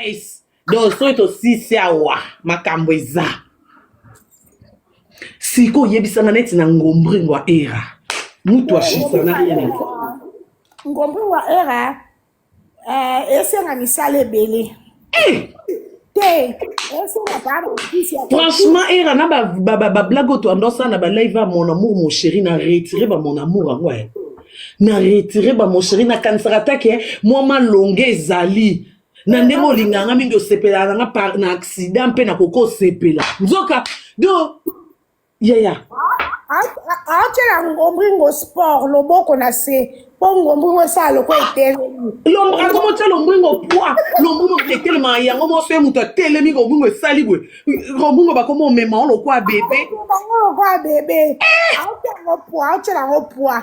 yes. Donc so to si awa makambo eza. Siko yebisana neti na ngombringo wa era. Mutu ashitana yene. Ngombringo wa era esenga misale bele. Franchement, era na ba blago to andosa na ba live mon amour mon chéri na retirer ba mon amour ouais. Na retirer ba mon chéri na kansarata ke moi ma longue ezali. Na ndemo linganga mingi osepela na par na accident pe na koko sepela. Nzoka do yeah. Achela ngombringo sport loboko na se. Ngombringo sa loko etele. Lombringo comment ça lombringo poids. Lombringo tellement yango mo se muta telemi ngombringo sali bwe. Ngombringo ba comment mema on lokwa bébé. Kwa bébé. Achela ngo poids.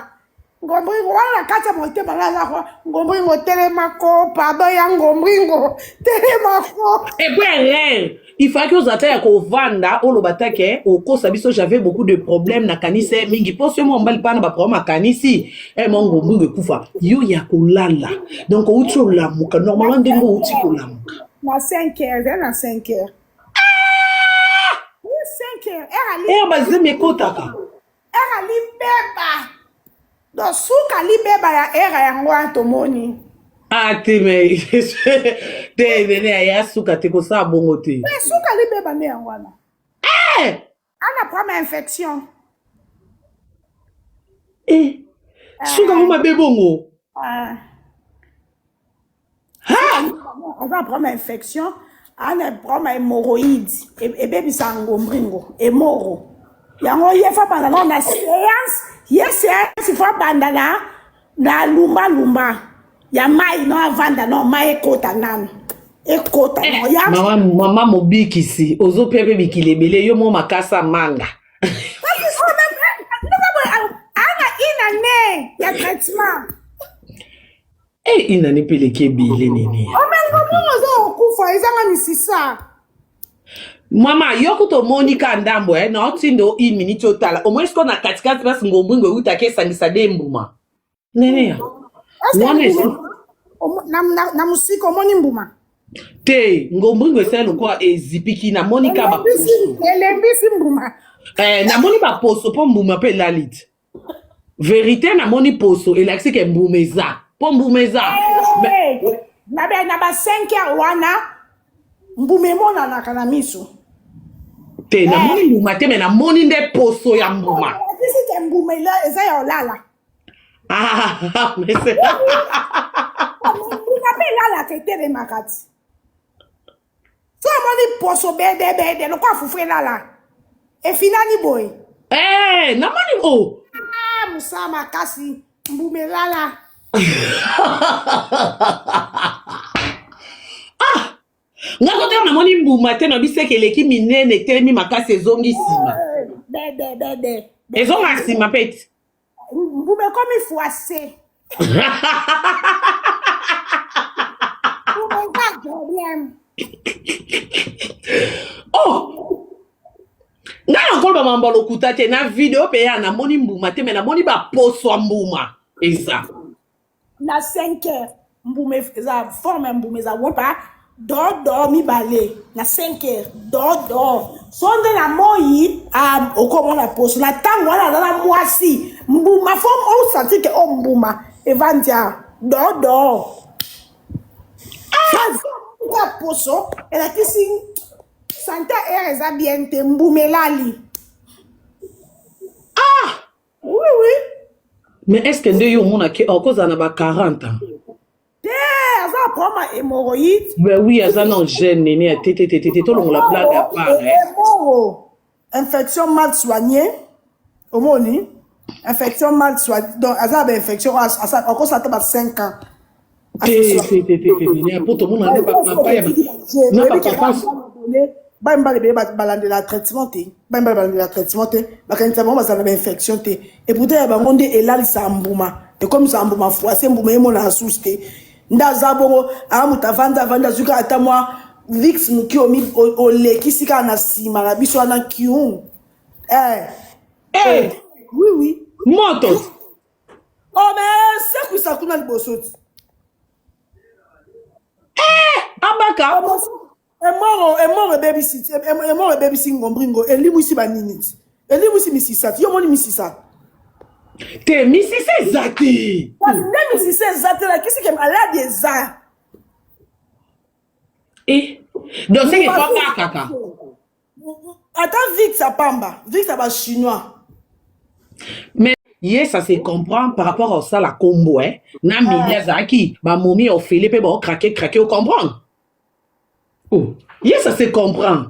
Ngombringo wana kata mote balala ko ngombringo telemako pardon ya ngombringo telemako. Et puis elle il faut que vous atteignez ko vanda o lobatake o ko sabiso j'avais beaucoup de problèmes na kanise mingi poso mo mbali pana ba problème kanisi e mo ngombringo kufa yo ya kolala donc o uti olamuka normalement ndengo uti kolamuka na 5h na 5h 5h era bazeme kotaka era libeba do suka libeba ya era yango atomoni te me te nene ya suka te ko sa bongo te suka libeba me yango na ana prama infection suka mo mabe bongo ana prama infection ana prama hémorroïde et bébé sangombringo hémorro yango yefa banda na séance séance fa banda na lumba ya mai no avanda no mai ekota nano ekota no ya mama mobikisi ozo pepe bikilebele yo mo makasa manga ana ina ne ya traitement ina ne pele kebile nini omengo zo kufa izanga misisa mama yoko to monika ndambo na otindo i minute otala o moins ko na katikati parce ngombringo utake sangisa dembuma nene ya na musiko moni mbuma te ngombringo eselo kwa ezipiki na monika ba elembisi mbuma na moni ba poso po mbuma pe lalit vérité na moni poso elaxi ke mbumeza po mbumeza na ba 5 wana mbume mona na kana miso te na moni mbuma te me na moni nde poso ya mbuma kisi ke mbume la eza ya olala mais c'est la tete de makati so moni poso bede lo kwa fufu la e finali boy na moni musama kasi mbume lala ngako te na moni mbuma te no biseke leki minene telemi makasi ezongi sima bede ezonga sima peti mbume komi froissé nga encore ba mamba lokuta te na video pe ya na moni mbuma te me na moni ba poso mbuma eza na 5h mbume za forme mbume za wopa do mi bale na 5h do sonde na moyi okomo na poso na tango wana na mwasi mbuma forme o senti ke o mbuma evandia do ya poso ela kisi santa eza bien te mbumelali oui mais est-ce que nde yo mona ke okoza na ba 40 ans aza proma hémorroïde ben oui aza non gêne nene tete to longo la blague à part infection mal soignée omoni infection mal soignée donc aza ba infection asa okosa ta ba 5 ans pour tout le monde n'a pas papa bamba le balande la traitement te bamba balande la traitement te bakanta bon bazana ba infection te et pourtant ya bango nde elali sa mbuma et comme ça mbuma froissé mbuma yemo na sauce te ndaza bongo amuta vanda zuka ata moi vix muki omi olekisi ka na sima na biso na kiun oui moto oh mais c'est que ça kuna libosoti Abaka. Mort baby si ngombringo. Eli wisi baninit. Eli wisi misisat. Yo moni misisat. Te misi c'est zati. Même si c'est zati là, qu'est-ce qui est malade des ça? Et donc c'est quoi kaka? Attends vite ça pamba. Vite ça va chinois. Mais yes, ça se comprend par rapport à ça la combo hein. Na media zaki, ba momi au félé pe ba craquer au comprendre. Oh, yes, ça se comprend.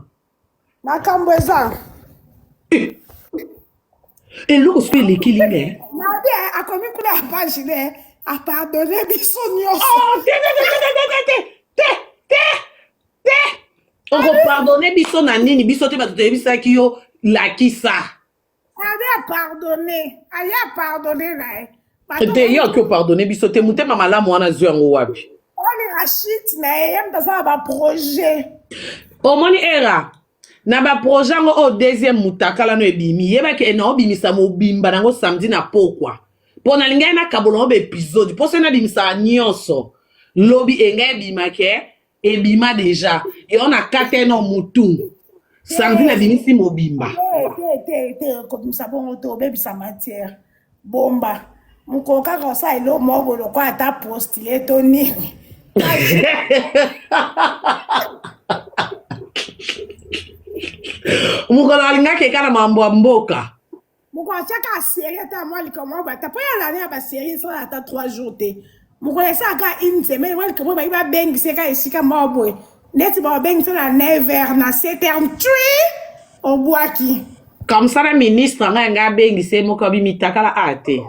Na kamboza. Et l'eau se fait l'équilibre. Na bien a commis pour la page a pardonner bisonio. Oh, on va pardonner biso na nini biso te ba te bisa ki yo la ki ça. A pardonner là. Te yo ki pardonner biso te mute mama la mwana zwango wapi. On rachite na yem ça ba projet. O moni era na ba projet ngo o deuxième mutakala no ebimi yeba ke na obimisa mo bimba nango samedi na pokwa. Pona linga na kabolo be épisode po se na bimisa nyonso. Lobi enga ebima ke ebima déjà et on a quatre no mutu. Samedi na bimisi mo bimba. Comme ça bon to be bisa matière. Bomba. Mukoka ko sa ilo mo lo kwa ata postile to nini. Mukola linga ke kana mambo mboka. Mukola chaka série ta moi comment ba ta pas la ba série ça ata 3 jours te. Mukola ça ka une semaine moi comment ba iba beng c'est ka isika mobo. Net ba beng ça na 9h na 7h3 au boaki. Comme ça la ministre nga beng c'est moko bimitakala ate.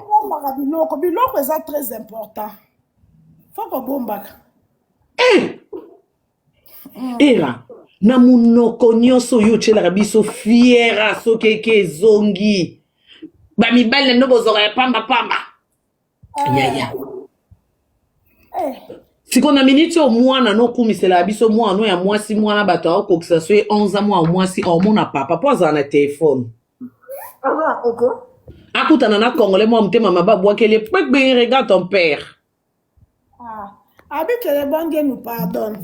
Biloko c'est très important. Faut ko bombaka. Era na munoko nyonso yo tshela biso fiera so keke zongi ba mibale no bozora ya pamba ya siko na minute o mwana no kumisela biso mwana ya mwasi mwana bato akokisa so 11 mois mwasi o mona papa poza na téléphone akutana na congolais mo mtema mababwa kele pekbe regarde ton père que les bons nous pardonnent.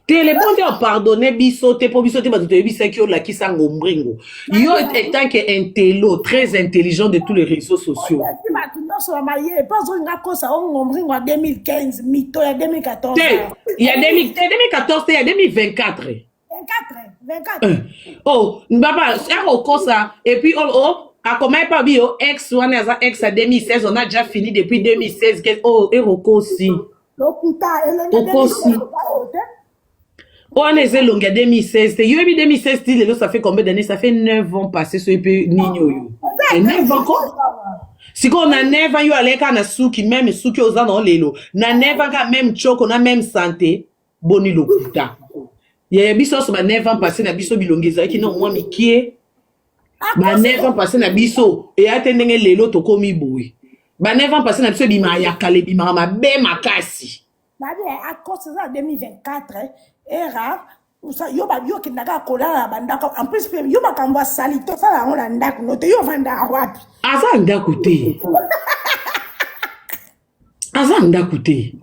Les bons Dieu pardonner biso te po biso te ba te bisa ki o la kisa ngombringo. Yo étant que intello très intelligent de tous les réseaux sociaux. Si maintenant sur la maille pas on a cosa on ngombringo en 2015, mito ya 2014. Il y a 2014, il y a 2024. 24. Oh, baba, c'est au cosa et puis a comment pas bio ex one as ex à 2016, on a déjà fini depuis 2016 oh et aussi. On est long à 2016. Yo 2016, ça fait combien d'années? Ça fait 9 ans passé sur Nino. Et 9 ans quoi? Si on a 9 ans, yo aleka na suki même suki oza dans lelo. Na 9 ans même choc, on a même santé. Boni lokuta. Ya biso so ba 9 ans passé na biso bilongeza ki non moi mikie. Ba 9 ans passé na biso et atendenge lelo to komi boui. Ba 9 ans passé na biso bima ya kale bima ma be makasi. Ba bien à cause de ça 2024 era yo ki ndaka kola bandaka en plus yo ba kamba sali to ça la on ndaka no te yo vanda wapi asa ndaka te asa ndaka te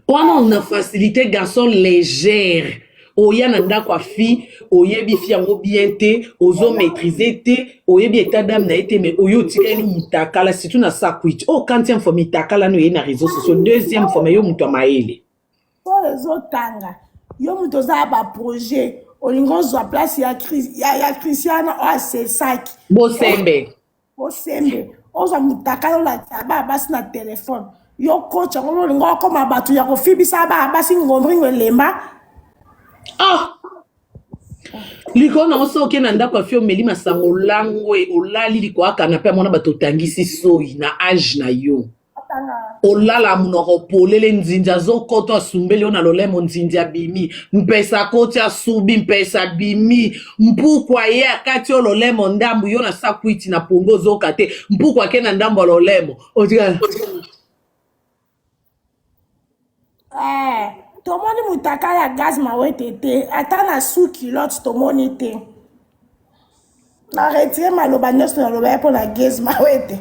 on a facilité garçon légère oya na ndako fi oyebi fi yango bien te ozo maîtriser te oyebi état d'âme na été mais oyo tikeli mutakala surtout na sakwit o quantième fois mutakala no na réseaux sociaux deuxième fois mais yo muto maele les autres tanga yo muto za ba projet olingo zo place ya Christiana o se saki bosembe oza mutakala la taba basi na téléphone yo coach ngo olingo koma batu ya ko fibisa ba basi ngombringo lemba liko na oso ke na ndako afio meli masango langwe olali liko akana pe mona bato tangisi soi na age na yo olala munoko polele nzinja zokoto asumbele ona lolemo nzinja bimi mpesa koti asubi mpesa bimi mpukwa ye akati ololemo ndambu yo na sakwiti na pongo zokate mpukwa ke na ndambu ololemo otika tomoni mutaka ya gaz mawete te ata na suki lot tomoni te na retire maloba nyonso na loba ya mpo na gaz mawete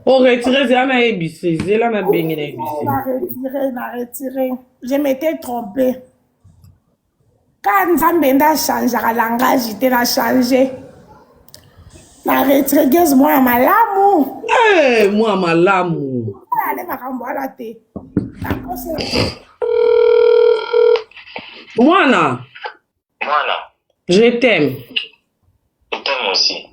Oh, retirez, ça n'a ébissé. C'est là, ma baigne, n'a ébissé. Na retiré. Je m'étais trompée. Quand Nzambenda change le langage, j'étais là changé. Na retiré, guess moi, malamu. Eh, moi, malamu. Allez, ma camboire, t'es. Mwana, Mwana, je t'aime. je t'aime aussi.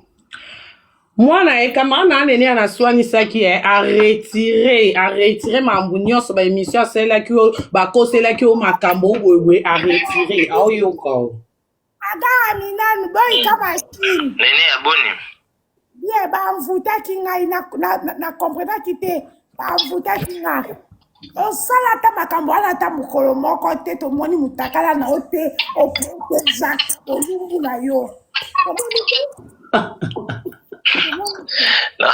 Mwana, kama na nene anaswanisaki a retirer mambo nyonso ba émission celle qui ba kosela ki o makambo wewe a retirer au yoko. Aga minanu boy kama chini. Nene ya boni. Bien ba mvuta kinga na comprendre kite ba mvuta kinga. O sala ta makambo ala ta mukolo moko te to moni mutakala na ote o prete Jacques o lumbu na yo. Non.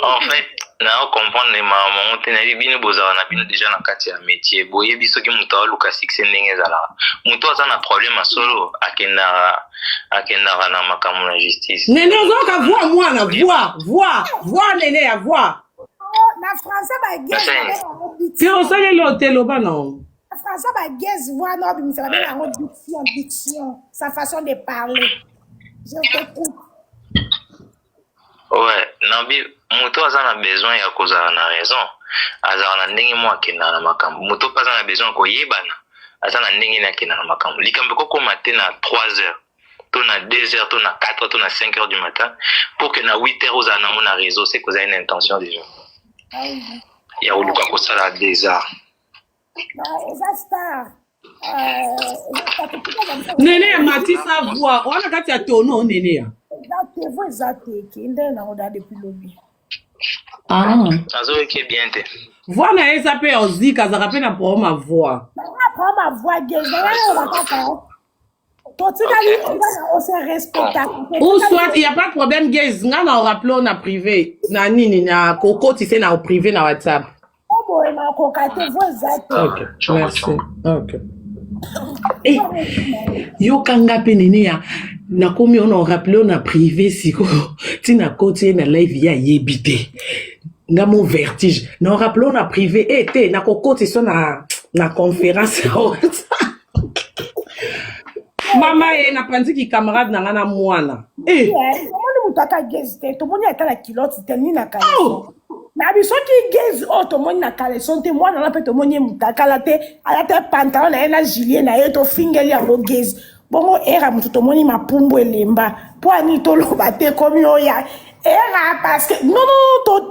En fait, na comprendre les mamans, on a bino bozala na bino déjà na kati ya métier. Boye biso ki muto aluka succès ndenge ezala. Muto aza na problème a solo akenda na makamu na justice. Nene ozoka voix mwana voix nene ya voix. Na français ba gez. Si on sait l'hôtel au non. Na français ba gez voix no bimisa ba na diction, sa façon de parler. Je t'écoute. Ouais, nambi muto aza na besoin ya kozala na raison. Azala na ndenge mo akenda na makambo. Muto pas na besoin ko yebana. Aza na ndenge na akenda na makambo. Likambo ko matin na 3h. Ton à 2h, ton à 4h, ton à 5h du matin. Pour que na 8h aux anamons na réseau, c'est que vous avez une intention déjà. Il y a Oluka Kosala déjà. Nene ya matisa voix. On a kati ya tono nene ya. Ah. Azo eke bien te. Voix na eza pe ozika za rappel na pour ma voix. Ma voix ou soit il y a pas de problème guys nga na rappel na privé na nini na koko tu sais na privé na WhatsApp. OK, merci. OK. Eh, yo kanga pe nene ya na komi on rappel na privé siko tina koti na live ya yebite nga mo vertige na rappel na privé te na koko tu so na conférence. Mama e na pandiki camarade na ngana mwana. Eh. Moni mutaka gezi te, to moni atala kilote te ni na kaleson. Na biso ki gezi o to moni na kaleson te mwana na pe to moni mutaka la te, ala te pantalon na ena gilet na ye to fingeli ya bo gezi. Bongo era mutu to moni mapumbu elemba. Po ani to loba te komi oya. Era parce que non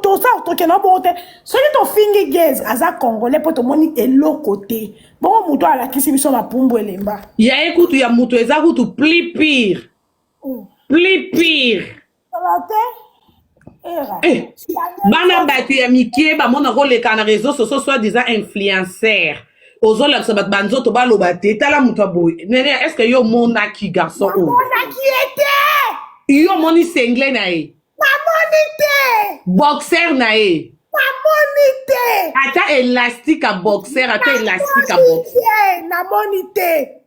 to ça to ke no bote. So ni to fingi gezi aza congolais po to moni elo côté. Bon, muto ala kisi biso mapumbu elemba. Ya ekutu ya muto eza kutu plus pire. Plus pire. Salate? Era. Eh. Bana batu ya mikie ba mona koleka na réseaux sociaux soit disant influenceur. Ozo la sabat banzo to ba lobate tala muto boy. Nene est-ce que yo mona ki garçon o? Mona ki était. Yo moni sengle na e. Mamonite. Boxer na e. Mamonite. Ata élastique à boxer, ata élastique à boxer. Na monite.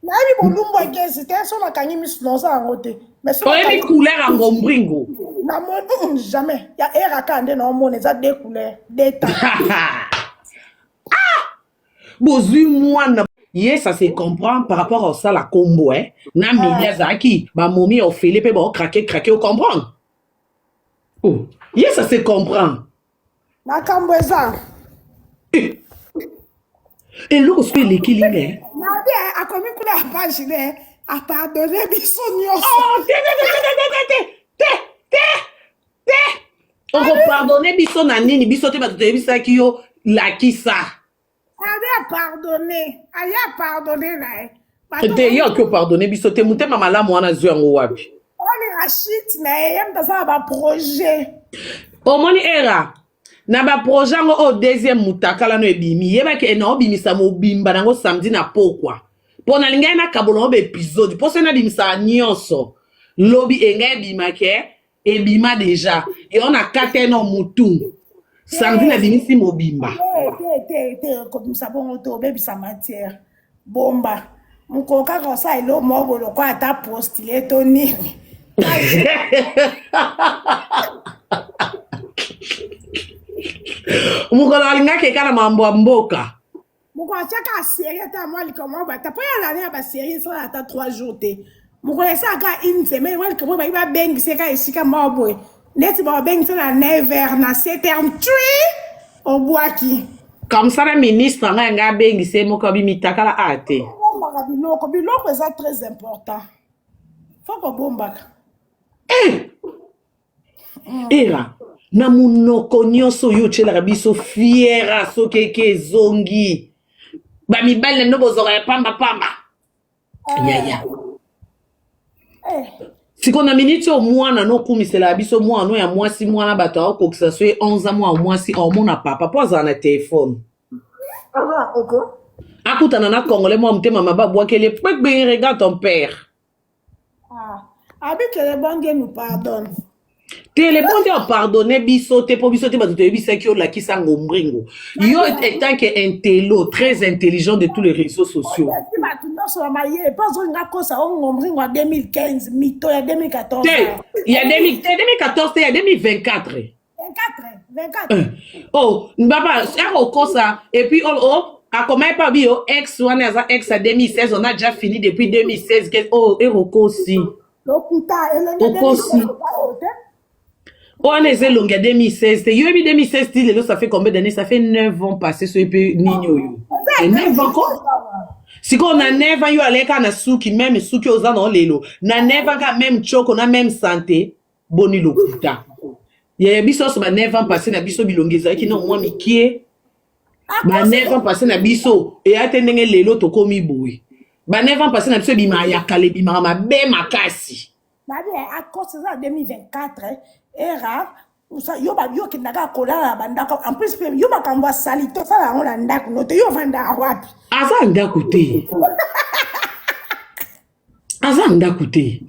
Na bi bolumbo gezi te so na kanyi mislonza angote. Mais so oyebi couleur en ngombringo. Na mon jamais. Ya era kande na omone za deux couleurs, deux temps. Bozui mwana. Yes, ça se comprend par rapport à ça la combo hein. Na media zaki, ba momi o fele pe ba craquer o comprendre. Oh, yes, ça se comprend. Na kambweza. Et l'eau se fait l'équilibre. Na bien a commis kula page ne a pardonner biso nyonso. Oh, on va pardonner biso na nini biso te ba te bisa ki yo la ki ça. A pardonner na. Te yo ki pardonner biso te mute mama la mwana zwango wapi. On rachit na yem dans ba projet. O moni era na ba projet ngo o deuxième mutakala no ebimi yeba ke na obimisa mo bimba nango samedi na pokwa pona linga na kabolo be épisode po na bimisa nyonso lobi enga ebima ke ebima déjà et on a quatre no mutu samedi na bimisi mo bimba comme ça bon to be bisa matière bomba mukoka ko sa ilo mogo lo kwa ta postile to nini mokolo alingaki ekala mambo ya mboka mokolo atiaka asérie ata mwa likamo bata mpo ya lane ya basérie esala ata 3 jours te mokolo esalaka une semaine mwa likamo baki babengisa eka esika moko boye neti babengisa na 9h na 7h tui obwaki comme ça na ministre ngai nga abengisa ye moko abimitakala a te obombaka biloko eza très important fo kobombaka era na munoko nyonso oyo otyelaka biso fiera soki eke ezongi bamibali na bino bozwaka ya pambapamba yaya siko na miniti oyo mwana nokumisela biso mwana ya mwasi mwana bato aokokisa so ye 11 mwa mwasi omona papa mpo azala na telefone akutana na congolais mwa motema mababwakeli pekbe regarde ton père abikele bonge nous pardonne telebonde opardonne biso te mpo biso te bato toyebisaki olakisa ngombringo yo etanke intello très intelligent de tous les réseaux sociaux bato nyonso ya mayele mpo azolinga kosa o ngombringo ya 2015 mito ya 2014 te ya 2014 te ya 2024 24 oh mbaba akokosa et puis akomai pa bio ex wana aza ex à 2016 on a déjà fini depuis 2016 oh erokosi lokuta okosi on est longue à 2016 yo ebi 2016 ti lelo ça fait combien d'années ça fait 9 ans passé so epe nini oyo et 9 ans quoi siko na 9 ans yo aleka na suki même suki oza na lelo na 9 ans ka même choko na même santé boni lokuta ya biso so ba 9 ans passé na biso bilongeza ki na mwa mikie ba 9 ans passé na biso et atendenge lelo to komi boui ba 9 ans passé na biso bima ya kale bima mabe makasi babi a cause ça 2024 era yo kindaka kolala bandaka en plus yo makambo sali to sala ngo na ndako no te yo vanda wapi aza ndako te aza ndako te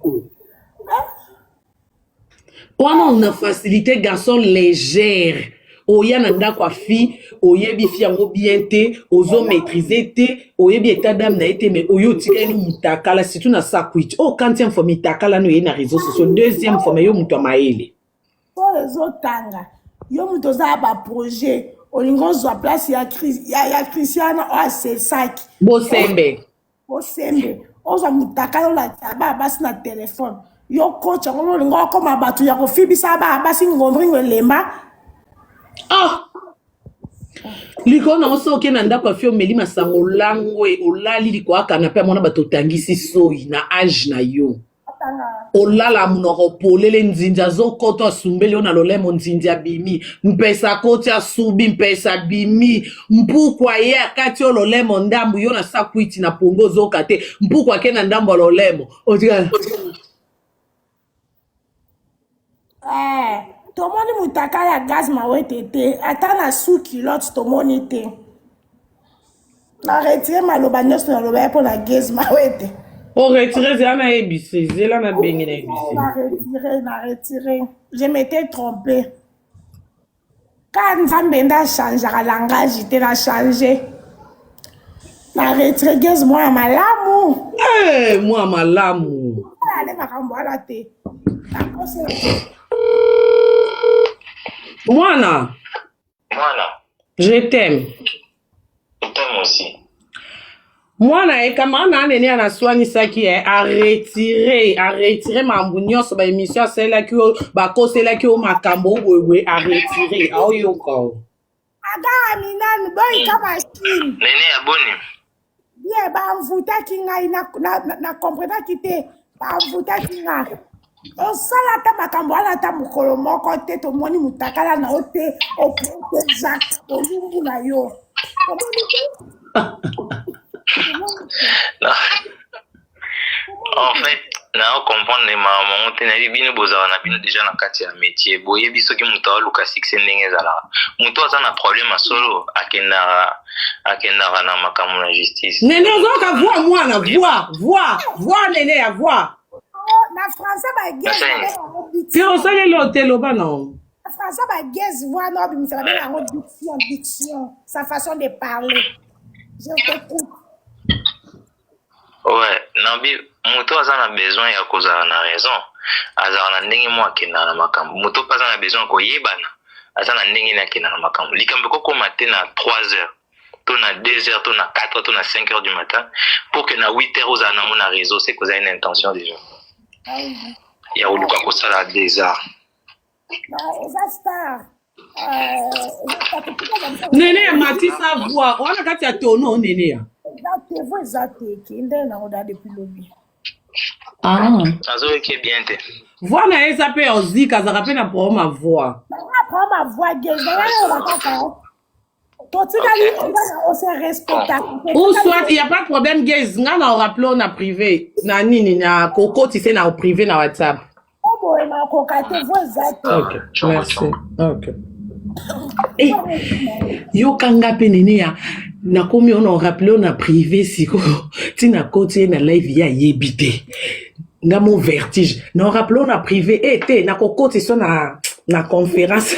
wana on a facilité garçon légère oya na ndako a fi oyebi fi yango bien te ozo maîtriser te oyebi état d'âme na été mais oyo tikani mutakala surtout na sakwit oh quantième fois mutakala no ye na réseaux sociaux deuxième fois mais yo muto maele les otanga yo muto za ba projet olingo zo place ya Christiana o asesaki bosembe oza mutakala la taba basi na téléphone yo coach ngo olingo koma batu ya kofibisa ba basi ngombringo lemba liko na oso ke na ndako afio meli masango langwe olali liko akana pe mona bato tangisi soi na age na yo olala munoko polele nzinja zokoto asumbele ona lolemo nzinja bimi mpesa koti asubi mpesa bimi mpukwa ye akati ololemo ndambu yo na sakwiti na pongo zokate mpukwa ke na ndambu ololemo otika tomoni mutaka ya gaz mawete te ata na suki lot tomoni te na retire maloba nyonso na loba ya mpo na gaz mawete o retire zela na ebisi zela na bengi na ebisi na retire je m'étais trompé ka nzambe nda changeaka langage te na change na retire gaz mwa malamu mwa malamu ale makambo wana te Mwana, je t'aime. Je t'aime aussi. Mwana ekamana anene anaswanisaki a retirer mambo nyonso ba émission asalelaki oyo bakoselaki oyo makambo wewe a retirer aoyoka aga minani boyika machine nene ya boni ye bamvutaki ngai na komprenaki te bamvutaki ngai osala ta makambo wana ta mokolo moko te tomoni mutakala na yo te oproteza olumbu na yo en fait na comprendre les mamans te na bino bozala na bino déjà na kati ya métier boyebi soki moto aluka succès ndenge ezalaka moto aza na problème ya solo akendaka na makambo na justice nene ozoka voix mwana voix nene ya voix na français bagese te osaleli oteloba no na français bagese voix na obimisa babenga yango diction sa façon de parler je t'écoute. Ouais, nabi moto aza na besoin ya kozala na raison azala na ndenge mo akenda na makambo moto pas na besoin ko yebana aza na ndenge na akenda na makambo likambo kokoma te na 3 heures to na 2 heures to na 4 heures to na 5 heures du matin pour que na 8 heures ozala na mona réseau c'est que vous avez une intention déjà ya oluka kosala des arts eza star nene ya matisa voix wana kati ya tono nene ya tevo eza te kende nango da depuis lobi azoyoki bien te voix na ye eza mpe ozika azaka mpe na problème ya voix prend ma voix gazela kaka totikali on se respecta ou soit il y a pas de problème gaze nga na rappelé on a privé na nini na koko tu sais na privé na WhatsApp boy na kokate voix eza te OK merci OK Eh, yo kanga pe nene ya nakomi on rappelé on a privé siko tina koti na live ya yebite nga mo vertige na rappelé on a privé te na kokoti so na conférence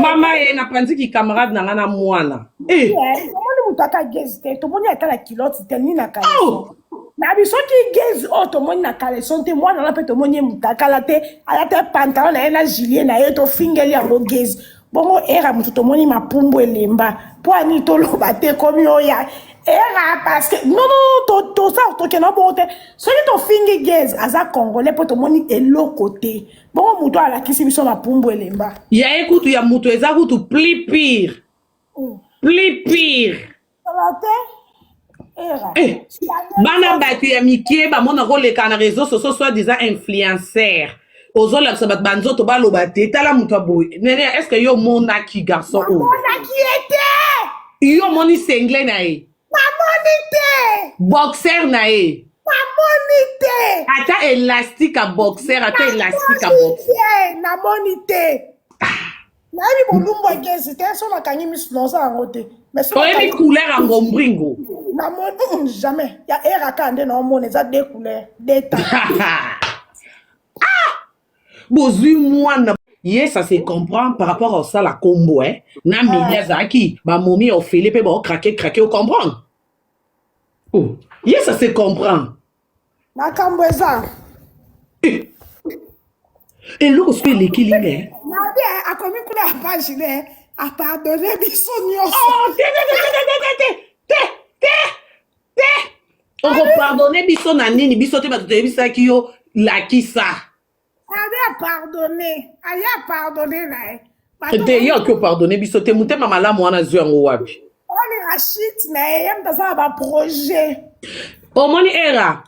mama e na pandiki camarade na ngana mwana tomoni mutu aka gezi te tomoni ata na kilote te ni na kaleson na biso ki gezi oyo tomoni na kaleson te mwana na mpe tomoni ye mutu akala te ala te pantalon na ye na gilie na ye tofingeli yango gezi bongo era mutu tomoni mapumbu elemba mpo ani toloba te komi oya era parce que non tosala tokenda bongo te soki tofingi gezi aza congolais mpo tomoni eloko te bongo mutu alakisi biso mapumbu elemba ya ye kutu ya mutu eza kutu plus pire bana bato ya mikie bamona koleka na réseau sociaux soit disant influencer ozolakisa bato banzoto baloba te tala mutu aboye nene est ce que yo monaki garçon oyo yo moni sengle na ye boxer na ye ata élastique à boxer ata élastique à boxer namoni te nayebi bolumbu egezi te so nakangi misu noza yango te oyebi couleur ya ngombringo namoni jamais ya eraka nde naomona eza de couleur de ta bozwi mwana ye ça se comprend par rapport à ça la combo na mili azalaki bamomi ofele mpe baokrake ocomprendre ye ça se comprend makambo eza eloko soki eleki linge nabi akomi kuna ya page ne apardonne biso nyonso te okopardonne biso na nini biso te bato toyebisaki yo lakisa aye apardonne na ye te ye oki opardonne biso te motema malamu wana zwi yango wapi oli rachid na ye ye mutazala baprojet omoni era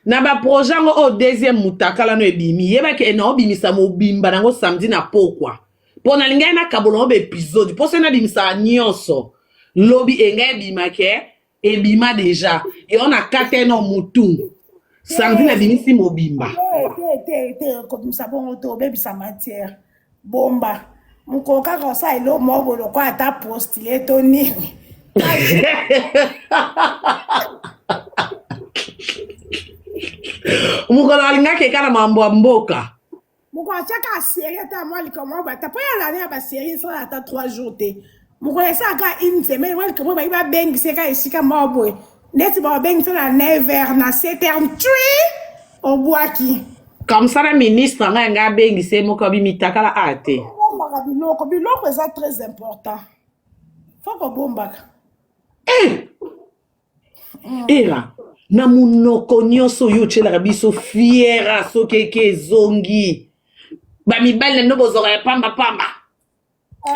na baprojet yango oyo deuxième mutakala no ebimi yebaki na obimisa mobimba nango samedi na pokwa mpo na lingai nakabola ngo baepisode mpo so nabimisaka nyonso lobi engai ebimake ebima deja yo na kate no mutu samedi nabimisi mobimba te kobimisa bongo te obebisa matière bomba mokolo kaka osala elo moko loko ata postile to nini mokolo alingaki eka na mambo ya mboka mokolo atiaka asérie ata mwa likamo bata mpo ya lane ya basérie esala ata 3 jours te mokolo esalaka une semaine mwa likamo baki babengisa eka esika mwa boye neti babengisa na 9h na 7h tui obwaki comme ça na ministre ngai ngai abengise moko abimitakala a te obombaka biloko eza très important fo kobombaka era na munoko nyonso oyo otyelaka biso fiera soki eke ezongi bamibali na bino bozwaka ya pambapamba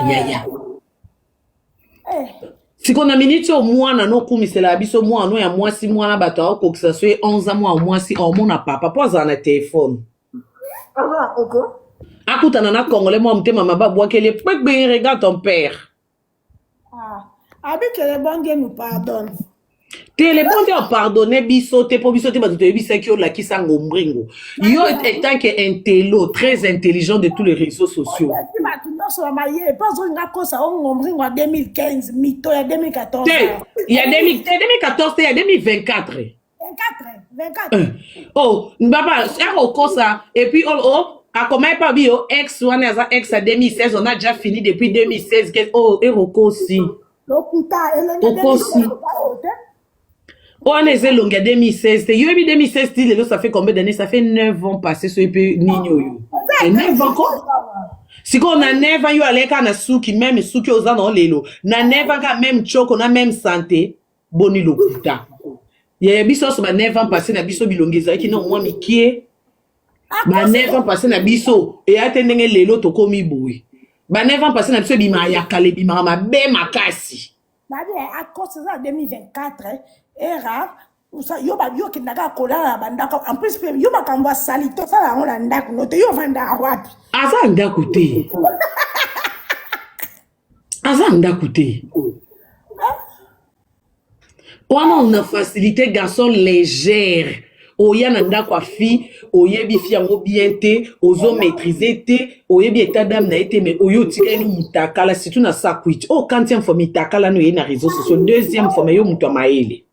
yaya siko na miniti oyo mwana nokumisela biso mwana ya mwasi mwana bato aokokisa so ye 11 mwa mwasi omona papa mpo azala na telefone akutana na congolais mwa motema mababwakeli pekbe regarde ton père abikele bonge nous pardonne tele bonde opardonne biso te po biso te bato toyebisaki olakisa ngombringo yo etant que intello très intelligent de tous les réseaux sociaux bato nyonso bamaye mpo ozolinga kosa o ngombringo ya 2015 mito ya 2014 te ya 2014 te ya 2024 24 oh baba akokosa et puis akomai pa bio ex wana aza ex à 2016 on a déjà fini depuis 2016 oh erokosi lokuta okosi On est longue à 2016. Yo, 2016, ça fait combien d'années? Ça fait 9 ans passés sur EP Nino. Et 9 ans quoi? Si on a 9 ans, yo allez quand on a souki, même souki aux ans, on l'élo. Na 9 ans, même choc, on a même santé. Boni lo kuta. Ya biso so ba 9 ans passés na biso bilongeza ki non moi mikie. Ba 9 ans passés na biso et atendenge lelo to komi boui. Ba 9 ans passés na biso bima ya kale bima ma be makasi. Na bien à cause de 2024 era yo ba yo ki naga kola bandaka en plus yo ba kamba sali to sala on la ndako no te yo vanda wapi. Aza ndako te. Aza ndako te. On a facilité garçon légère. Oya nanda kwa fi, oye bi fi yango bien te, ozo maîtriser te, oye bi état d'âme na été mais oyo tika ni mutakala surtout na sakwit. Oh quantième fois mutakala no na réseaux sociaux, deuxième fois yo muto maele.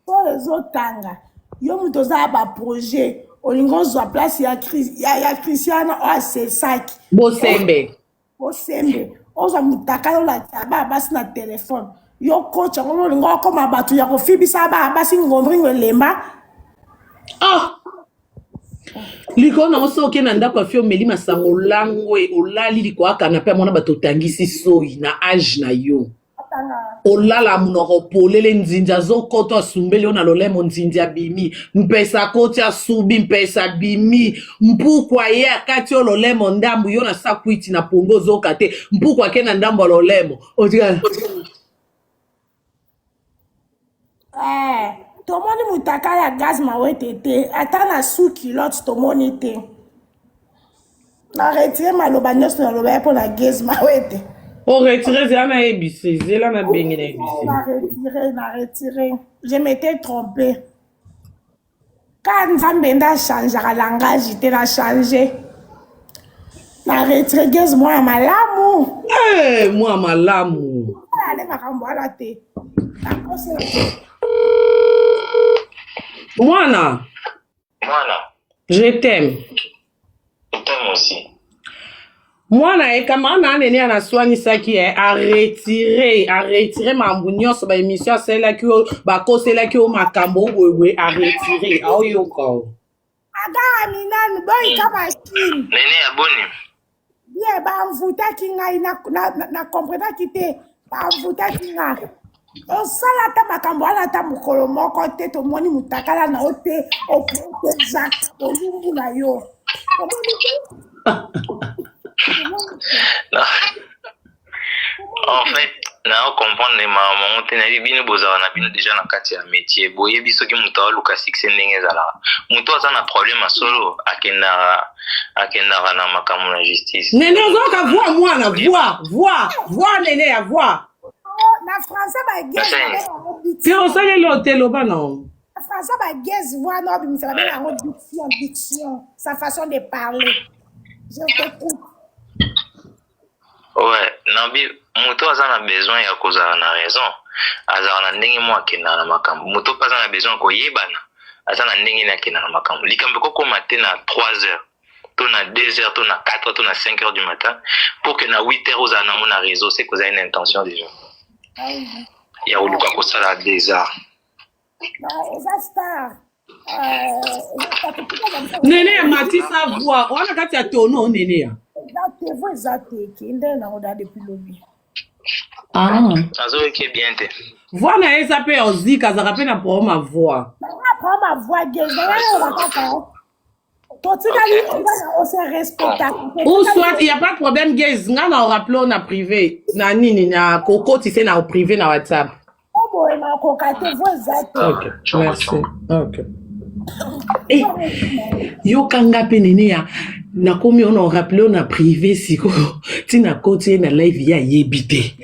Pour les autres tanga, yo muto za ba projet, olingo zo place ya Christiana o c'est sac. Bosembe. Bosembe. Ozo mutakala la taba basi na téléphone. Yo coach ngo lingo ko mabatu ya ko fibisa ba basi ngombringo lemba. Ah! Liko na oso ke na ndako afio meli masango langwe olali liko aka na pe mona bato tangisi soi na age na yo. Olala munoko polele nzinja zokoto asumbele ona lolemo nzinja bimi mpesa koti asubi mpesa bimi mpukwa ye akati ololemo ndambu yo na sakwiti na pongo zokate mpukwa ke na ndambu lolemo otika tomoni mutaka ya gaz mawete te ata na sous culotte tomoni te na retire maloba nyonso na loba pour la gaz mawete o retire zela na ebisi zela na bengi na ebisi na retire je m'étais trompé quand nzambe nda changer la langage te la changer na retire gaz moi malamu moi malamu ale makambo ala te Mwana, je t'aime. Je t'aime aussi. Mwana, et comment on a nene à la soigne ça qui est à retirer ma mounion sur ma émission, c'est là que c'est là que ma cambo, oui, à retirer. Ah, oui, encore. Aga, minan, boy, kamachine. Nene aboni. Bien, ba mvuta kinga na comprendre kite, ba mvuta kinga. Osala ta makambo ala ta mukolo moko te to moni mutakala na ote exact olungu na yo. En fait, na comprendre les mamans te na bino bozala na bino déjà na kati ya métier boye biso ki muto aluka succès ndenge zala muto aza na problème a solo akenda na makambo na justice. Nene ozoka voix mwana voix nene ya voix. Na français ba gaz. Si on sait l'hôtel au non. Na français ba gaz voix non mais ça va en diction, sa façon de parler. Je t'écoute. Ouais, nabi muto aza na besoin ya kozala na raison. Azala na ndenge mo akenda na makambo. Muto pas na besoin ko yebana. Aza na ndenge na akenda na makambo. Likambo ko matin à 3h. Ton à 2h, ton à 4h, ton à 5h du matin pour que na 8h ozala na mon réseau, c'est que vous avez une intention déjà. Il y a oluka kosala déjà. Nene ya mati sa voix. On a kati ya tono nene ya. Ah. Azo qui bien te. Voix na esa pe ozika za rappel na pour ma voix. Ma voix ou soit il y a pas de problème guys nga na rappel on a privé na nini na koko tu sais na privé na WhatsApp. OK, merci. OK. Eh, yo kanga pe nene ya na komi on a rappelé on a privé siko tina côté na live ya yebité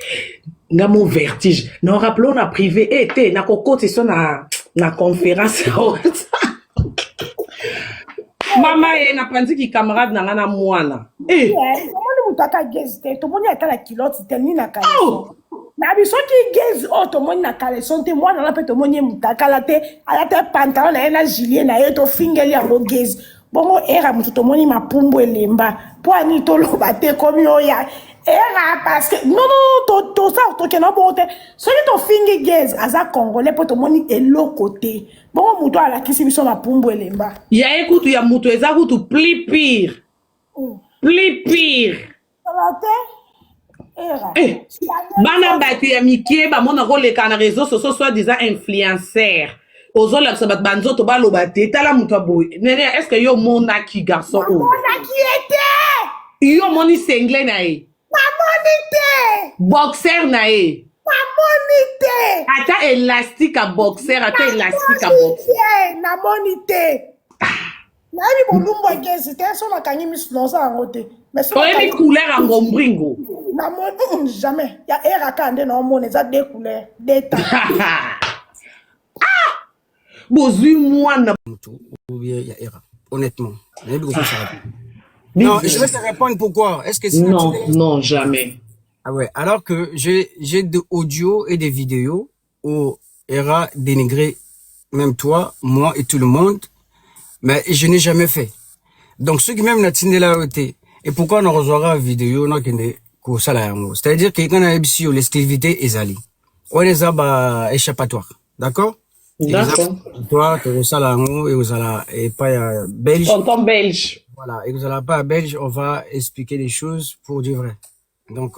nga mon vertige na rappelé on a privé te na koko tu so na conférence mama e na pandiki camarade na ngana mwana tomoni mutaka gezite tomoni atala kilote teni na kaleson na biso ki gezi o tomoni na kaleson te mwana na pe tomoni mutaka la te ala te pantalon na ena gilet na ye to fingeli ya gezi bongo era mutu tomoni mapumbu elemba po ani to loba te komi oya Era parce que non to ça to que non bon te ce que to fingi gaze aza congolais pour to moni et l'autre côté bon muto ala kisi biso ma pumbo elemba ya ekutu ya mutu eza kutu plus pire salate era bana bato ya mikie bamona koleka na réseau sociaux soit disant influenceur ozolakisa bato banzoto baloba te tala mutu aboye nene est ce que yo monaki garçon oyo monaki ete yo moni sengle na ye boxer na ye ata élastique à boxer ata élastique à boxer na monite na bi bolumbo egezi te so na kangi misunonsa yango te mais so oyebi couleur ya ngombringo na moni jamais ya era kande na omona eza deux couleurs deta bozwi mwana ou bien il y a era honnêtement non je vais te répondre pourquoi est-ce que c'est non jamais. Ah ouais, alors que j'ai des audios et des vidéos où Era dénigrait même toi, moi et tout le monde, mais je n'ai jamais fait. Donc ceux qui même n'a tenu la côté et pourquoi on reçoit vidéo non que ça là, c'est-à-dire que quand on a ici l'exclusivité ezali, on les a échappatoire, d'accord? D'accord. Toi, tu as ça là et vous allez et pas belge. Tonton belge. Voilà, et vous allez pas belge, on va expliquer les choses pour du vrai. Donc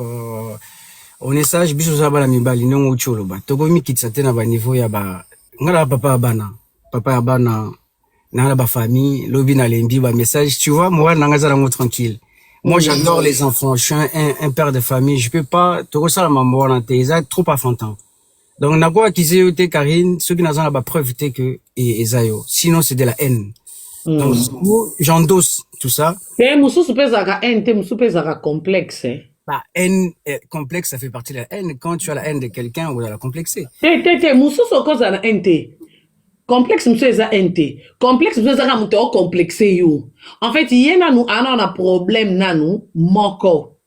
on est sage biso za bala mibali non ucholo ba toko mi kitsa tena ba niveau ya ba ngala papa ya bana na ba famille lobi na lembi ba message tu vois moi nanga za ngo tranquille moi j'adore les enfants je suis un père de famille je peux pas toko sala mambo na teza trop enfantin donc na quoi qui c'est Karine ceux qui n'a pas preuve que ezayo sinon c'est de la haine. Donc j'endosse tout ça et mususu pezaka haine te mususu pezaka complexe. Bah, haine complexe, ça fait partie de la haine. Quand tu as la haine de quelqu'un, ou de la complexer. Mususu koza na haine te. Complexe mususu eza haine te. Complexe mususu eza mutu o complexe yo. En fait, yena nu ana problème nanu moko.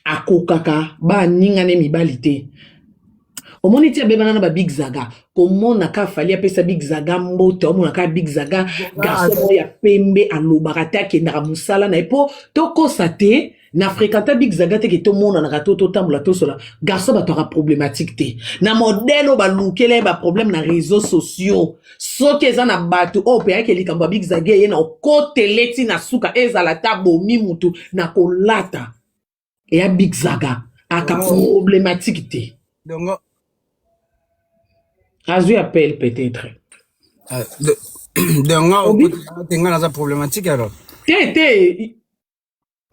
Akokaka ba ningane mibali te. Omoni tia bebana na ba Big Zaga. Komona ka fali apesa Big Zaga mbote, omona ka Big Zaga garçon ya pembe alobaka te akendaka musala na epo toko sate. Na fréquenta Big Zaga te ke to mona na rato to tambula to sola garçon ba tora problématique te na modèle ba lukele ba problème na réseaux sociaux soki eza na bato o pe ake likambo Big Zaga ye na okoteleti na suka ezala ta bomi mutu na kolata e ya Big Zaga aka problématique te donc azui appel peut-être donc on a problématique alors te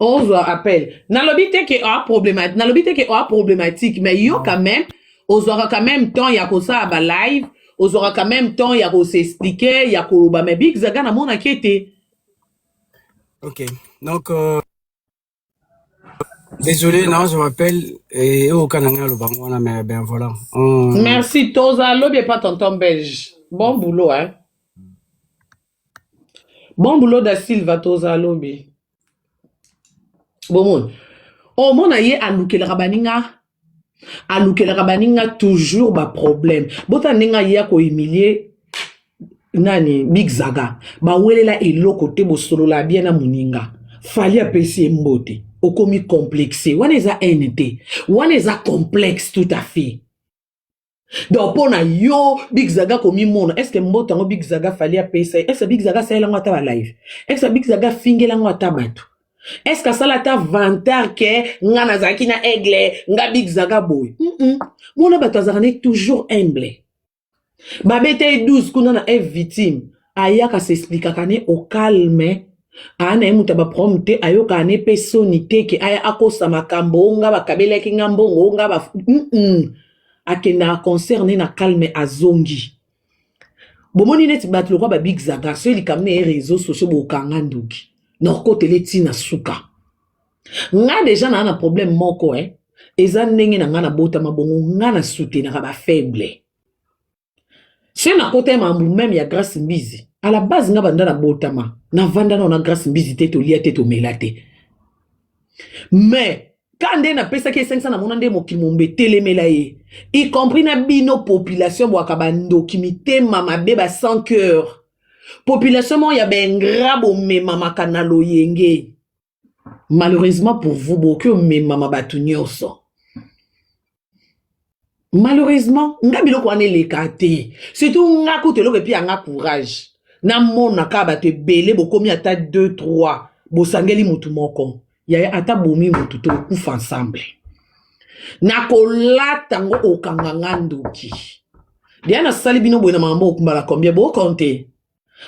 on appelle. Nalobi te ke a problématique. Nalobi te ke a problématique. Mais yo quand même, on aura quand même temps ya ko ça ba live, on aura quand même temps ya ko s'expliquer, ya ko ba mais Big Zaga na mona kete. OK. Donc désolé, non, je m'appelle et au Canada le bango mais ben voilà. Merci Toza, lobi pas tonton belge. Bon boulot hein. Bon boulot da Silva Toza lobi. Bon, au monde aye alukel rabaninga toujours ba problème. Bota nenga ya ko humilier nani Big Zaga. Ba welela eloko te bo solo la bien na muninga. Fali apesi mbote. Okomi complexé. Wana eza NT. Wana eza complexe tout à fait. Donc pour na yo Big Zaga komi mona. Est-ce que mbote ngo Big Zaga fali apesi? Est-ce que Big Zaga sa elango ata ba live? Est-ce que Big Zaga fingela ngo ata bato? Est-ce que ça la ta vantar que nga nazaki na aigle nga Big Zaga boy? Mona bato azarane toujours humble. Babete 12 kuna na victime. Aya ka s'explique kane au calme. Ana emuta ba prompte ayo kane personité ke aya akosa makambo nga bakabela ki ngambongo nga ba akena concerné na calme azongi. Bomoni net batlo kwa ba Big Zaga so li kamne réseaux sociaux bo kanga nduki. Noko teleti na suka. Nga deja na ana problème moko eza ndenge na nga na bota mabongo nga na soutenir ba faible. Si na kote mambu même ya Grâce Mbizi. À la base nga banda na botama. Na vanda na Grâce Mbizi te to lia te to melate. Mais quand na pesa ke 500 na monande mokimombe telemela ye. Y compris na bino population wakabando kimite mama beba sans cœur. Population mon ya bengra bo me mama kanalo yenge. Malheureusement pour vous, beaucoup mais mama batunyoso. Malheureusement, nga biloko ane lekate. Surtout nga koutelo ke pi nga courage. Na mona ka ba te belé bokomi ata 2 3 bosangeli mutu moko. Ya ata bomi mutu to kufa ensemble. Na kolata ngo okanganga ndoki. Diana sali bino bwena mambo okumbala combien bo compter.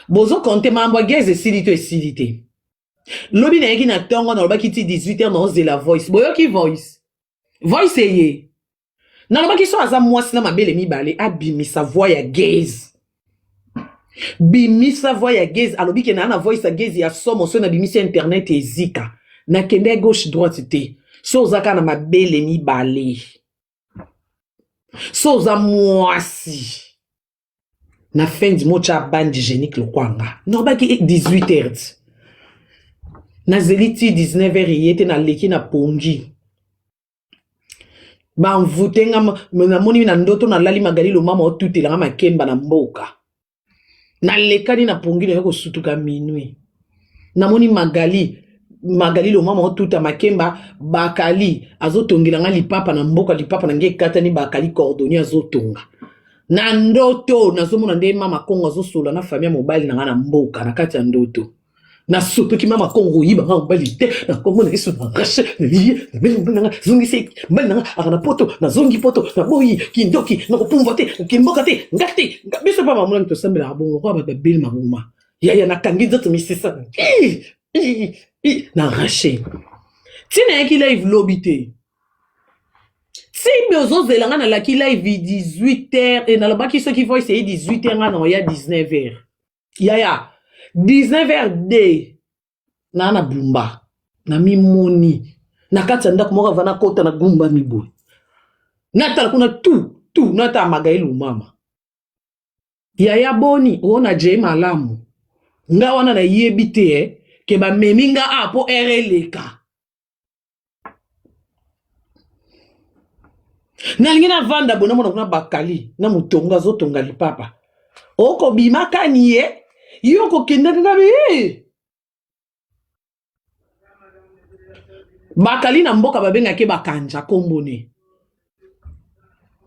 Bozo compter mambo geze silité. Lobi na yeki na tongo na lobaki ti 18h na onze la voice. Boyo ki voice. Voice eye. Na lobaki so aza mwasi na mabele mibale abimisa voix ya gaze. Bimisa voix ya gaze alobi ke na voice ya gaze ya somo so na bimisa internet ezika. Na kende gauche droite te. So zaka na mabele mibale. So za mwasi. Na fin du mocha bande génique le kwanga. Na lobaki 18h. Na zeliti 19h yete na leki na pongi. Ba mvutenga na moni na ndoto na lali magali lo mama otutela nga makemba na mboka. Na lekani na pongi na yoko sutuka minui. Na moni magali lo mama otuta makemba bakali azotongela nga lipapa na mboka lipapa na nge katani bakali cordonnier azotonga. Na ndoto nazomona nde mama Kongo azosola na famille mobile na nga na mboka na kati ya ndoto. Na soto ki mama Kongo yiba nga mobali te na Kongo na iso na rashe na liye na meni mbali na nga zongi se mbali na nga akana poto na zongi poto na boyi kindoki na kupumva te kimboka te ngati biso pa mamuna mito sambela abongo kwa baba beli mamuma ya na kangi zoto misisa na rashe tina yaki live lobby te si bezo zelanga na laki live 18h et na lobaki so ki voice 18h nga na ya 19h ya 19h de na blumba na mimoni na kati ya ndako moko vana kota na gumba miboy na tala kuna tu na ta magailu mama ya boni ona je malamu nga wana na yebite ke ba meminga apo ereleka na lingina vanda bona mona kuna bakali na mutonga zotonga lipapa oko bimaka niye yoko kenda ngabe bakali na mboka babenga ke bakanja kombone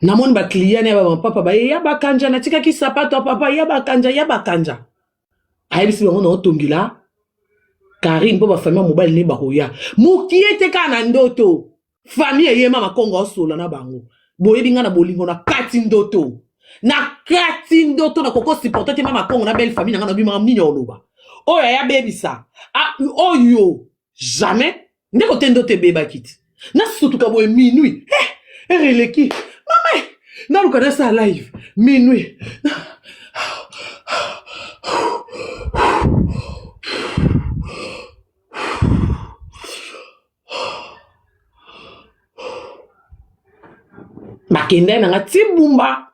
namoni ba client ba papa ba ya bakanja na tika ki sapato papa ya bakanja ayebisi bango na otongila Karine po ba famille mobile ne bakoya mukiete kana ndoto famille ye mama Kongo osola na bango boyebinga na bolingo na kati ndoto na kati ndoto na koko supporter te mama Kongo na belle famille na bima mnini oloba oyo ya bebisa oyo jamais ndeko tendo te beba kiti na sutuka boye minuit releki mama na lukana sa live minuit makende na nga tibumba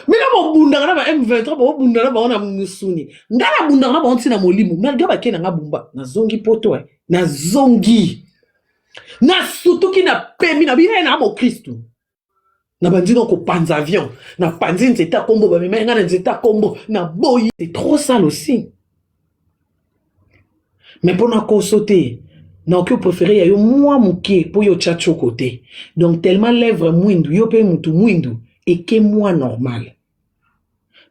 mina mo bunda na ba M23 bo bunda na ba ona musuni ngala bunda na ba onti na molimu malga ba kena nga bumba na zongi poto na zongi na sutuki na pemi na bina na mo Kristo na bandino ko panza avion na panzi nzeta kombo ba mema nga na nzeta kombo na boyi c'est trop sale aussi mais pour na ko sauter na que préféré ya yo moi muke pour yo tchacho côté donc tellement lèvre mwindu yo pe mutu mwindu et que moi normal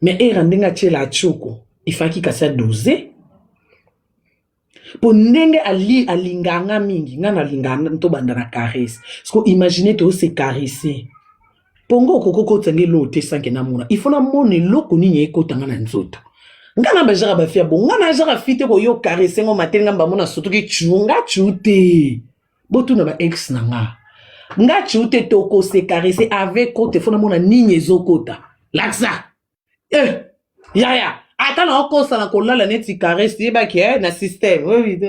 mais erandenga tchela choko ifaki kasa doser pour ndenge alinganga mingi ngana lingana nto banda na caresse parce que imaginez to se caresser pongo kokoko tsange lote sanke na mona il faut na mone loko nini ekotanga na nzoto ngana bajara ba fia bon ngana jara fite ko yo caresser ngo matenga mbamona surtout ki chunga chute botu na ba ex nanga nga chute toko se caresser avec côté fona mona nini ezokota laksa ya ata na okosa na kolala neti caresse yeba ke na système oui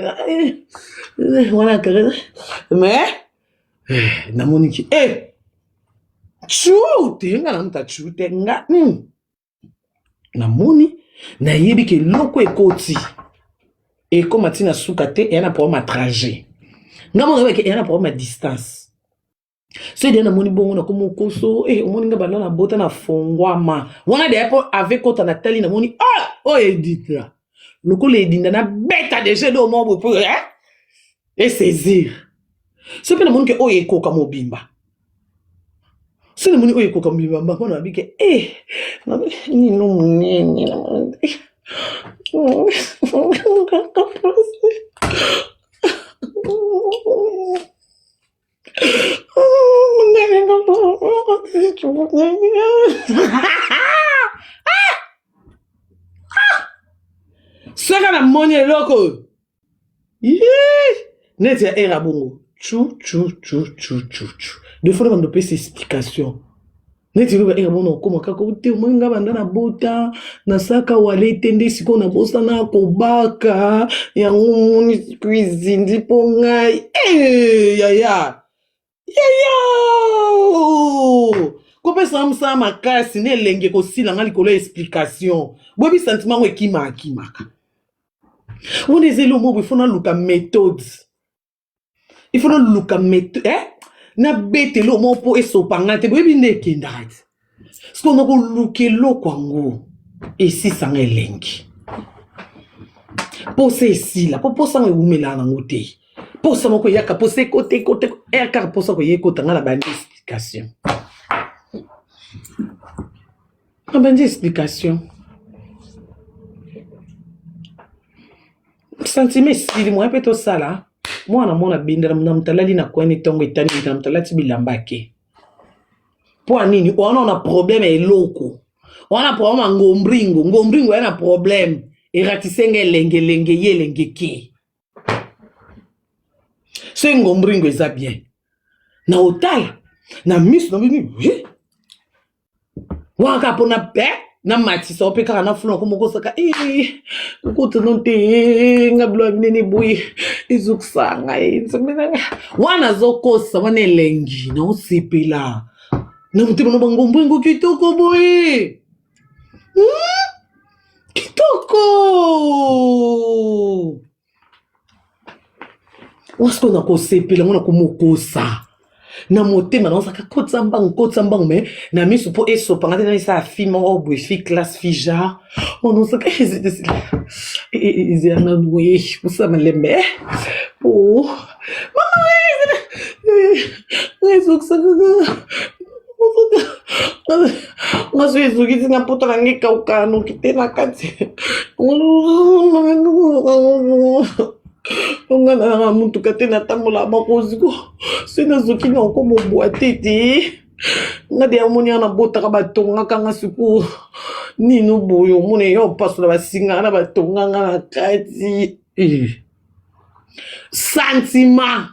voilà caresse mais na moniki chute nga na nta chute nga na moni na yebi ke loko ekoti et comme atina sukate et na problème à trajet nga mo ke na problème à distance so de na moni bongo na komo koso omoni nga bana na bota na fongwama wana de avec kota na tali na moni Oh, Edith là. Le coup, les Edith, na bête à déjà de mon pour et saisir. C'est pas le monde que oh, eko comme bimba. C'est le monde oh, eko comme bimba. On a dit que, ni non, ni non. Saka na money loko. Net ya era bongo. Chou. Deux fois on doit ces explications. Net ya era bongo koma kaka ute mwenga banda na bota na saka wale tende siko na bosa na kobaka ya ngoni cuisine dipo ngai. Yaya. Kope samsa makasi ne lenge ko sila ngali ko explication. Bobi sentiment we kimaka. On est le mot il faut look à méthode. Il faut look à méthode. Na bete lo mo po eso pangate bobi ne kindat. Ce qu'on a ko looké lo kwango. Et si ça ngai lengi. Po se si la po sa ngai umela na ngote. Po sa mo ko yaka po se côté car po sa ko yeko tanga la bande explication. La bande explication. Sentiment si moi peut ça là. Moi na mona bindera mnamtalali na kwani tongo itani mnamtalati bilambake. Pour nini on a problème et loko. On a problème ngombringo yana problème. Eratisenge lenge ye ki. C'est ngombringo eza bien. Na otala na miss no bini. Waka pona pe na mati so pe kana funa ko moko saka ko tonte ngablo binene boy izukusanga wana zokosa wane lengi na usipila na mutimo no bangombwengo kitoko boy kitoko wasko na ko sepila ngona ko mokosa na motema na saka kotsa mbang me na misu po eso pangate na isa film o boy fi classe fija on saka is ana we usa malembe oh mama eso saka mas isso que tinha puta na nge kaukano kitena kati Ongana muntu katena tamula makoziko sina zokina okomo boatete ngade amoni ana bota ka batonga kanga siku nino boyo mune yo paso la basinga na batonga ngana kati sentiment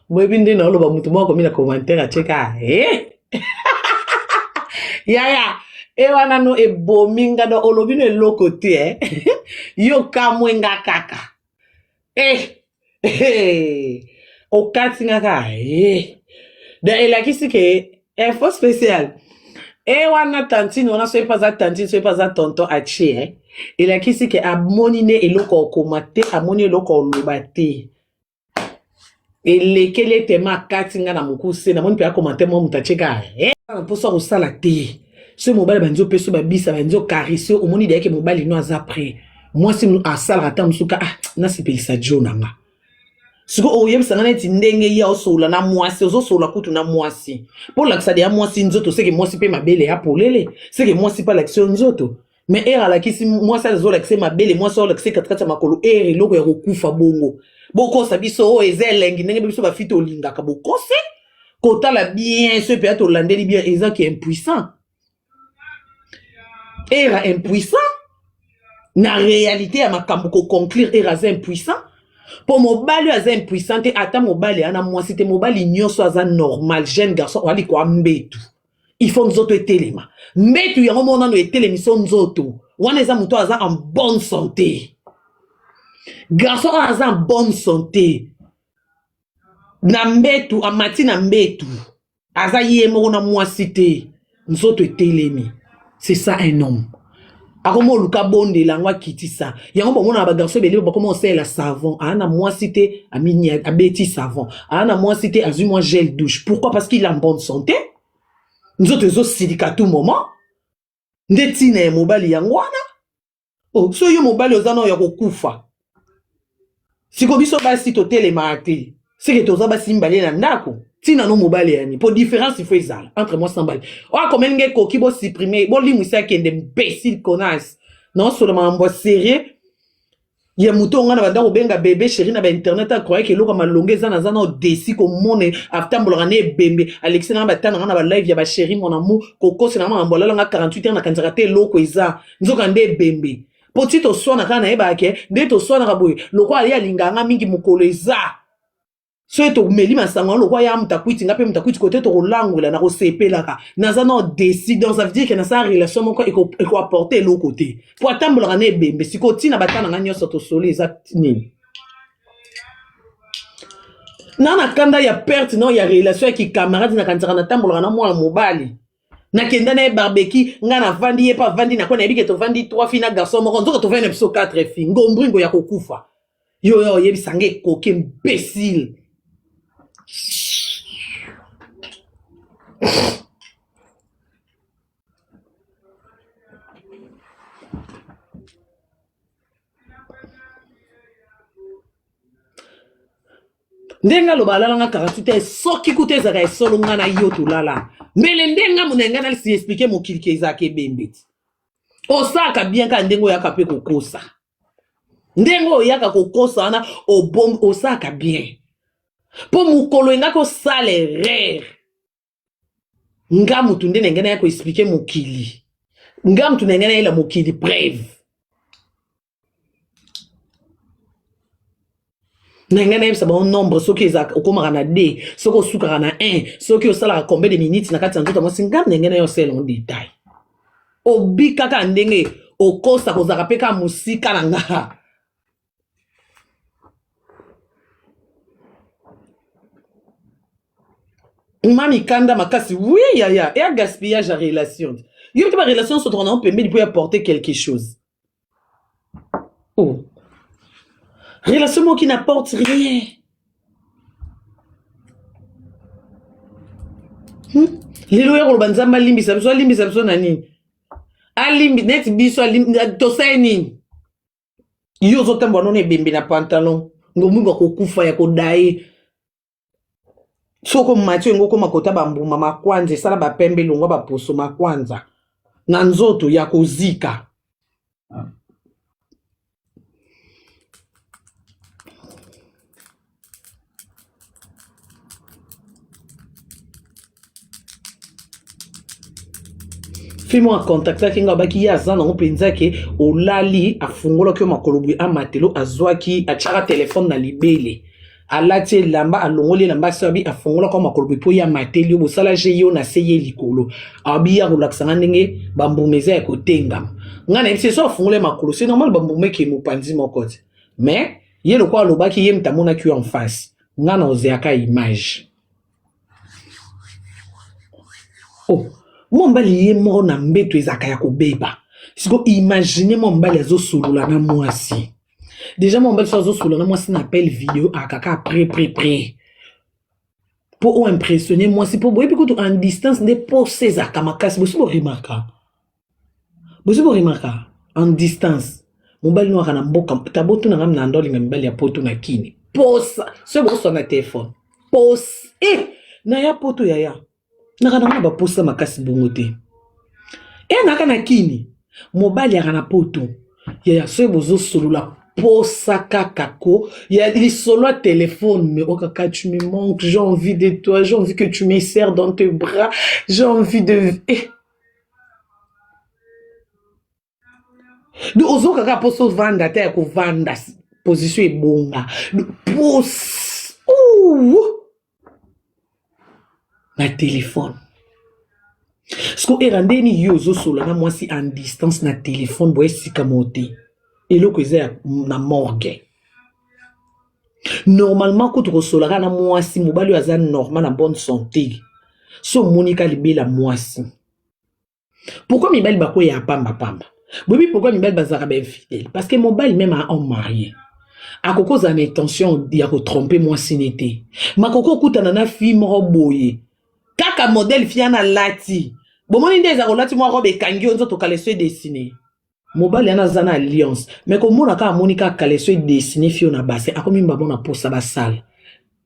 mwebinde na oloba mutu moko mina commentaire cheka yaya ewana no ebominga do olobino eloko te yo kamwenga kaka okatinga ka da elakisi ke effort spécial ewana tantine wana so pas tantine so pas tonton achi elakisi ke amonine eloko okomate amoni eloko olobate elekele tema katinga na mukuse na moni pe akomate mo mutacheka poso ko sala te ce mobile banzo peso babisa banzo caresser au moni deke mobile no aza prêt moi si a sala ata musuka na sipelisa jonanga siko oyem sanga neti ndenge ya osola na mwasi ozosola kutu na mwasi pour l'accès de mwasi nzoto c'est que mwasi pe mabele ya polele c'est que mwasi pas l'action nzoto mais era la kisi mwasi azo l'accès mabele mwasi o l'accès katkata makolo ere loko ya kokufa bongo boko sabiso o ezelengi ndenge biso ba fito lingaka bokose kotala bien ce peut être landeli bien eza qui est impuissant era impuissant na réalité à makambo ko conclure era impuissant pour mobali aza impuissant te ata mobali ana mwasi te mobali nyonso aza normal jeune garçon wali ko mbetu il faut nzoto etelema mbetu yango mona no etelemi so nzoto wana eza muto aza en bonne santé garçon aza en bonne santé na mbetu amati na mbetu aza yemo na mwasi te nzoto etelemi. C'est ça un homme. Akomo luka bonde langwa kitisa. Yango ba mona ba garçon bele ba comment c'est la savon. Ana moi cité amini abeti savon. Ana moi cité azu moi gel douche. Pourquoi? Parce qu'il est en bonne santé. Nous autres zo silika tout moment. Ndeti na mobali yangwana. Oh, so yo mobali ozana ya kokufa. Siko biso basi to télématé. C'est que toza basi mbali na ndako. Tina no mobali yani. Pour différence il faut ezala entre moi sans bali. Oh combien nge koki bo supprimer. Bo limwisa kende imbécile connasse. Non seulement mbo sérieux. Ya muto ngana banda ko benga bébé chéri na ba internet a croire que loko malongeza na zana desi ko mone aftambola ne bembe Alexis na ba tana na ba live ya ba chéri mon amour koko sina ma mbola nga 48 heures na kanzaka te loko eza nzoka nde bembe potito sona kana eba ke nde to sona kaboy loko ali alinganga mingi mukolo eza so eto meli masango loko ya mutakwiti ngape mutakwiti kote to kolangula na ko sepelaka na zana décide donc ça veut dire que na sa relation moko eko apporter l'autre côté pour atambola ne bembe siko tina batana nga nyoso to solo exact nini na kanda ya perte non ya relation avec camarade na kanzaka na tambola na mwa mobali na kenda na barbecue nga na vandi ye pa vandi na kona ebike to vandi 3 filles na garçon moko nzoka to vandi episode 4 filles ngombringo ya kokufa yo yebisange koke imbécile. Ndenga lo balala nga 48 soki kuteza ka solo nga na yo tulala mbele ndenga munenga na si expliquer mo kilike zake bembeti osaka bien ka ndengo yaka pe kokosa ndengo yaka kokosa na obom osaka bien po mukolo nga ko sale rare nga mutu ndenga na yako expliquer mokili nga mutu ndenga na ila mokili brève Nenga na yebisa ba nombre soki ezaka okomaka na D soki osukaka na 1 soki osalaka combien de minutes na kati ya nzoto mwasi ngam nenga na yo sele en détail obikaka ndenge okosa kozaka pe ka musika na nga mami kanda makasi oui ya et gaspillage la relation yo te ba relation se tourne en pembe pour apporter quelque chose oh relation qui n'apporte rien. Lelo ya kolobanzamba limbisa biso nani. Alimbi net biso alimbi to saini. Yo zotembo none bembe na pantalon. Ngomungo kokufa ya kodai. Soko matio ngoko makota bambuma makwanza sala ba pembe longo ba poso makwanza. Na nzoto ya kozika. Fais-moi contacter kinga baki ya zana openza ke olali afungola ke makolobu amatelo azwaki achara téléphone na libele alati lamba alongoli lamba sabi afungola ko makolobu po ya mateli bo sala je yo na seye likolo abi ya relaxanga ndenge bambumeza ya kotenga ngana epse so afungole makolo c'est normal bambume ke mopanzi mokote mais ye le kwa lobaki ye mtamona ki en face ngana ozeaka image oh Mombali ye moro na mbeto ezaka ya kobeba. Siko imagine mombali azo sulula na mwasi. Déjà mombali so azo sulula na mwasi na appel vidéo akaka pré. Pour impressionner mwasi pour boye bikutu en distance ne pose ezaka makasi bosi bo remarka. En distance. Mombali no akana mboka tabotu na ngam na ndoli ngambali ya poto na kini. Pose so bo so na téléphone. Pose na ya poto ya. Nakana ba posa makasi bongote. Naka na kini. Mobali ya kana poto. Ya so bozo solula posa kakako. Ya li solo à téléphone mais okaka tu me manques, j'ai envie de toi, j'ai envie que tu me serres dans tes bras, j'ai envie de de ozo kaka poso vanda te ko vanda position e bonga. Pos. Na téléphone. Sko erandeni yozo sola na mwasi en distance na téléphone boye sikamote. Eloko eza na morgue. Normalement ko to sola na mwasi mobali aza normal en bonne santé. So monika libela mwasi. Pourquoi mibali bako ya pamba? Oui, pourquoi mibali bazara ben fidèle? Parce que mobile même a un marié. A koko za na intention ya ko tromper moi sinete. Ma koko kutana na fille moko boye. Kaka modèle fiana lati. Bomoni ndeza ko lati moi robe kangi onzo to kaleso dessiné. Mobile yana zana alliance. Mais ko mona ka monika kaleso dessiné fio na basse. Akomi mbabona posa ba sale.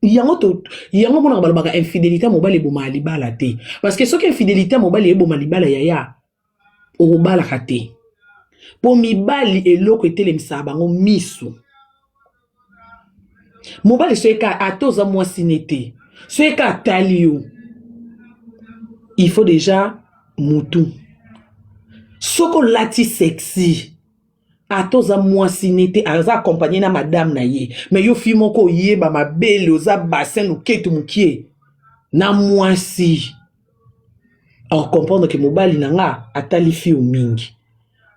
Yango mona balobaka infidélité mobile eboma libala te. Parce que soki infidélité mobile eboma libala yaya. O bala kate. Po mibali eloko etelemisa bango misu. Mobali soeka atoza moi sinete. Soeka talio. Il faut déjà mutu. Soko lati sexy. Atoza moi sinete aza accompagné na madame na ye. Mais yo fi moko ye ba mabele oza bassin ou ketu mukie. Na moi si. Alors comprendre que mobali nanga atali fi ou mingi.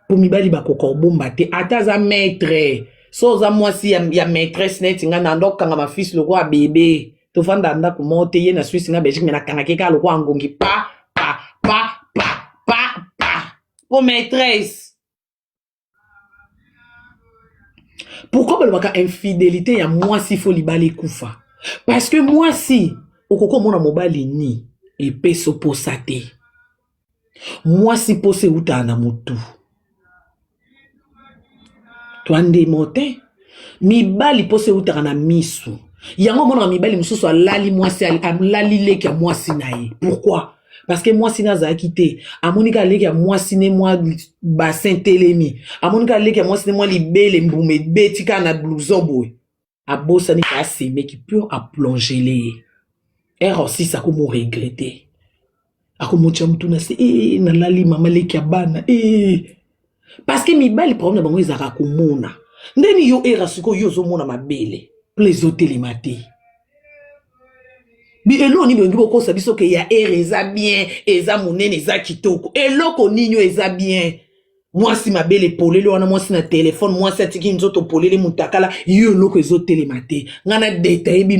Pour mibali ba kokorbomba te ataza maître. So za moi si ya maîtresse net nga nando kanga ma fils le roi bébé. To fanda nda ko monte ye na Suisse nga Belgique mais na kanga keka le roi ngongi pa. Pour maîtresse. Pourquoi balobaka infidélité ya moi si faut libali kufa? Parce que moi si okoko mona mobali ni et peso posate. Moi si pose uta na mutu. Twande mote mibali pose uta na misu. Yango mona mibali mususu alali moi si alali leki ya moi si nae. Pourquoi? Parce que moi si naza quitté, a monika leki ya moi si ne moi bassin telemi. A monika leki ya moi si ne moi libele mbume betika na blouson boy. A bossa ni ka seme qui peut a plonger les. Et aussi ça comme regretter. A comme tu mutuna se na lali mama leki ya bana parce que mibali problème bango ezaka komona. Ndeni yo era siko yo zo mona mabele. Les hôtels maté. Bi elo ni bengi boko sabiso ke ya eza bien, eza monene eza kitoko. Elo ko ninyo eza bien. Moi si mabele polele wana moi si na téléphone, moi si atiki nzoto polele mutakala yo loko ezo télématé. Ngana détail bi